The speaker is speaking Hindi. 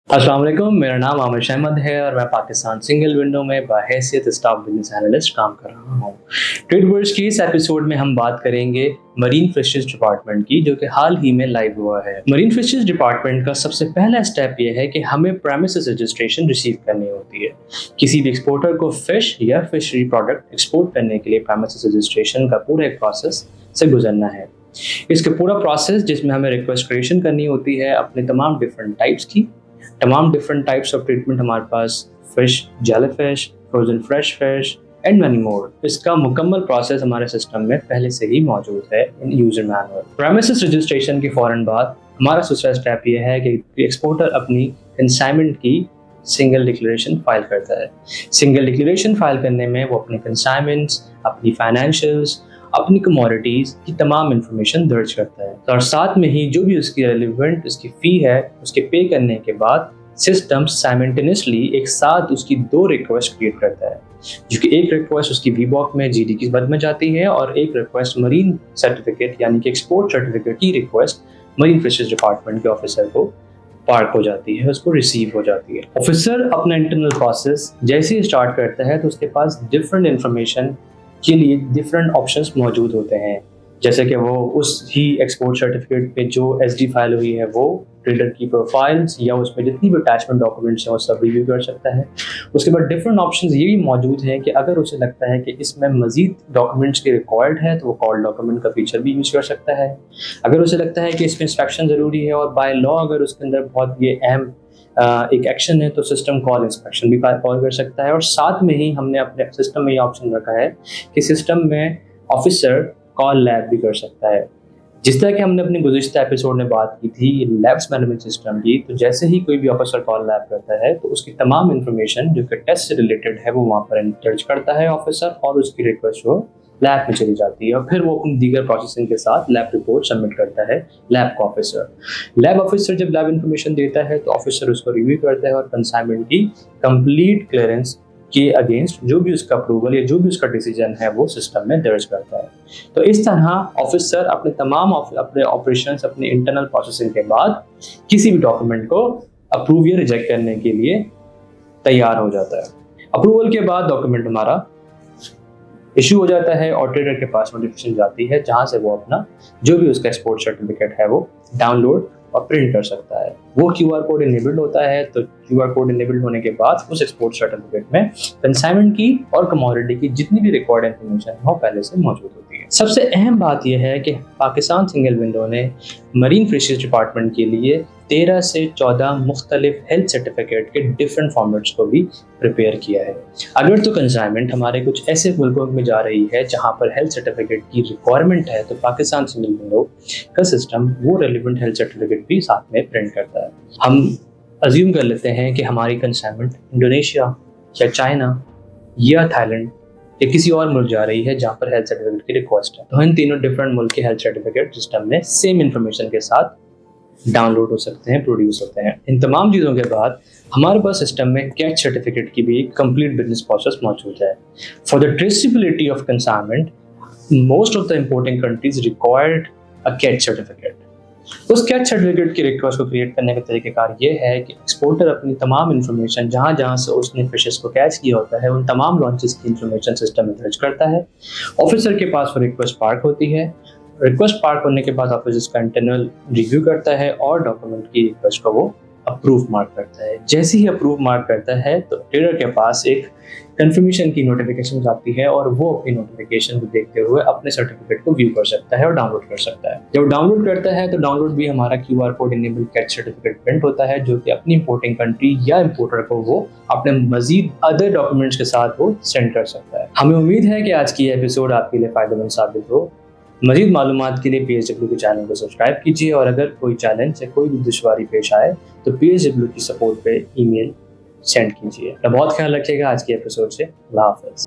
अस्सलाम वालेकुम, मेरा नाम आमिर अहमद है और मैं पाकिस्तान सिंगल विंडो में बहैसियत स्टाफ बिजनेस एनालिस्ट काम कर रहा हूँ। ट्रेड वर्ड्स की इस एपिसोड में हम बात करेंगे मरीन फिशेज डिपार्टमेंट की, जो कि हाल ही में लाइव हुआ है। मरीन फिशेज डिपार्टमेंट का सबसे पहला स्टेप यह है कि हमें प्रेमिसेस रजिस्ट्रेशन रिसीव करनी होती है। किसी भी एक्सपोर्टर को फिश या फिशरी प्रोडक्ट एक्सपोर्ट करने के लिए प्रेमिसेस रजिस्ट्रेशन का पूरा एक प्रोसेस से गुजरना है। इसका पूरा प्रोसेस जिसमें हमें रिक्वेस्ट क्रिएशन करनी होती है अपने तमाम डिफरेंट टाइप्स की, तमाम डिफरेंट टाइप्स ऑफ ट्रीटमेंट हमारे पास fish, jellyfish, frozen fresh fish and money more. इसका मुकम्मल प्रोसेस हमारे सिस्टम में पहले से ही मौजूद है इन यूजर मैनुअल। प्रेमिसेस रजिस्ट्रेशन के फौरन बाद हमारा दूसरा स्टेप यह है कि एक्सपोर्टर अपनी कंसाइनमेंट की सिंगल डिक्लेरेशन फाइल करता है। सिंगल डिक्लेरेशन फाइल करने में वो अपने कंसाइनमेंट्स, अपनी फाइनेंशियल्स, अपनी कमोडिटीज की तमाम इंफॉर्मेशन दर्ज करता है और साथ में ही जो भी उसकी रेलिवेंट उसकी फी है उसके पे करने के बाद सिस्टम साइमल्टेनियसली एक साथ उसकी दो रिक्वेस्ट क्रिएट करता है, जो कि एक रिक्वेस्ट उसकी वीबॉक में जीडी की मद में जाती है और एक रिक्वेस्ट मरीन सर्टिफिकेट यानी कि एक्सपोर्ट सर्टिफिकेट की रिक्वेस्ट मरीन फिशेज डिपार्टमेंट के ऑफिसर को पार्क हो जाती है, उसको रिसीव हो जाती है। ऑफिसर अपना इंटरनल प्रोसेस जैसे ही स्टार्ट करता है तो उसके पास डिफरेंट इंफॉर्मेशन के लिए डिफरेंट ऑप्शंस मौजूद होते हैं, जैसे कि वो उस ही एक्सपोर्ट सर्टिफिकेट पे जो एसडी फाइल हुई है वो ट्रेडर की प्रोफाइल्स या उसमें जितनी भी अटैचमेंट डॉक्यूमेंट्स हैं वो सब रिव्यू कर सकता है। उसके बाद डिफरेंट ऑप्शंस ये भी मौजूद हैं कि अगर उसे लगता है कि इसमें मजीद डॉक्यूमेंट्स के रिक्वायर्ड है तो वो कॉल डॉक्यूमेंट का फीचर भी यूज़ कर सकता है। अगर उसे लगता है कि इसमें इंस्पेक्शन ज़रूरी है और बाय लॉ अगर उसके अंदर बहुत ये अहम एक एक्शन है तो सिस्टम कॉल इंस्पेक्शन भी कॉल कर सकता है। और साथ में ही हमने अपने सिस्टम में ये ऑप्शन रखा है कि सिस्टम में ऑफिसर कॉल लैब भी कर सकता है। जिस तरह कि हमने अपने गुज़िश्ता एपिसोड में बात की थी लैब्स मैनेजमेंट सिस्टम की, तो जैसे ही कोई भी ऑफिसर कॉल लैब करता है तो उसकी तमाम इंफॉर्मेशन जो कि टेस्ट से रिलेटेड है वो वहाँ पर दर्ज करता है ऑफिसर और उसकी रिक्वेस्ट वो लैब में चली जाती है और फिर वो अपनी दीगर प्रोसेसिंग के साथ लैब रिपोर्ट सबमिट करता है लैब का ऑफिसर। लैब ऑफिसर जब लैब इंफॉर्मेशन देता है तो ऑफिसर उसको रिव्यू करता है और कंसाइनमेंट की कंप्लीट क्लियरेंस के अगेंस्ट जो भी उसका अप्रूवल या जो भी उसका डिसीजन है वो सिस्टम में दर्ज करता है। तो इस तरह ऑफिसर अपने तमाम अपने ऑपरेशंस, अपने इंटरनल प्रोसेसिंग के बाद किसी भी डॉक्यूमेंट को अप्रूव या रिजेक्ट करने के लिए तैयार हो जाता है। अप्रूवल के बाद डॉक्यूमेंट हमारा इशू हो जाता है और ट्रेडर के पास नोटिफिकेशन जाती है जहां से वो अपना जो भी उसका एक्सपोर्ट सर्टिफिकेट है वो डाउनलोड और प्रिंट कर सकता है। वो क्यूआर कोड इनेबल्ड होता है, तो क्यूआर कोड इनेबल्ड होने के बाद उस एक्सपोर्ट सर्टिफिकेट में कंसाइनमेंट की और कमोडिटी की जितनी भी रिकॉर्ड इन्फॉर्मेशन है वो पहले से मौजूद होती है। सबसे अहम बात यह है कि पाकिस्तान सिंगल विंडो ने मरीन फिशेज डिपार्टमेंट के लिए 13 से 14 मुख्तलिफ हेल्थ सर्टिफिकेट के डिफरेंट फॉर्मेट्स को भी प्रिपेयर किया है। अगर तो कंसाइनमेंट हमारे कुछ ऐसे मुल्कों में जा रही है जहां पर हेल्थ सर्टिफिकेट की रिक्वायरमेंट है तो पाकिस्तान सिंगल विंडो का सिस्टम वो रेलिवेंट हेल्थ सर्टिफिकेट भी साथ में प्रिंट करता है। हम अज्यूम कर लेते हैं कि हमारी कंसाइनमेंट इंडोनेशिया या चाइना या थाईलैंड या किसी और मुल्क जा रही है जहाँ पर हेल्थ सर्टिफिकेट की रिक्वेस्ट है, तो इन तीनों डिफरेंट मुल्क के हेल्थ सर्टिफिकेट सिस्टम में सेम इन्फॉर्मेशन के साथ डाउनलोड हो सकते हैं, प्रोड्यूस होते हैं। इन तमाम चीज़ों के बाद हमारे पास सिस्टम में कैच सर्टिफिकेट की भी कंप्लीट बिजनेस प्रोसेस मौजूद है। For the traceability of consignment most of the importing countries required a catch certificate. उस कैच सर्टिफिकेट की रिक्वेस्ट को क्रिएट करने का तरीकेकार ये है कि एक्सपोर्टर अपनी तमाम इन्फॉर्मेशन जहाँ जहाँ से उसने फिशेस को कैच किया होता है उन तमाम लॉन्चेस की इन्फॉर्मेशन सिस्टम में दर्ज करता है। ऑफिसर के पास वो रिक्वेस्ट पार्क होती है। रिक्वेस्ट पार्क होने के बाद ऑफिस इसका इंटरनल रिव्यू करता है और डॉक्यूमेंट की रिक्वेस्ट को वो अप्रूव मार्क करता है। जैसे ही अप्रूव मार्क करता है तो ट्रेडर के पास एक कंफर्मेशन की नोटिफिकेशन जाती है और वो अपनी नोटिफिकेशन को देखते हुए अपने सर्टिफिकेट को व्यू कर सकता है और डाउनलोड कर सकता है। जब डाउनलोड करता है तो डाउनलोड भी हमारा QR code enable catch certificate print होता है, जो कि अपनी इंपोर्टिंग कंट्री या इंपोर्टर को वो अपने मजीद अदर डॉक्यूमेंट्स के साथ वो सेंड कर सकता है। हमें उम्मीद है कि आज की एपिसोड आपके लिए फायदेमंद साबित हो। मजीद मालूमात के लिए PSW के चैनल को सब्सक्राइब कीजिए और अगर कोई चैलेंज या कोई भी दुश्वारी पेश आए तो PSW की सपोर्ट पे ईमेल सेंड कीजिए। बहुत ख्याल रखिएगा आज के एपिसोड से। अल्लाह हाफ़िज़।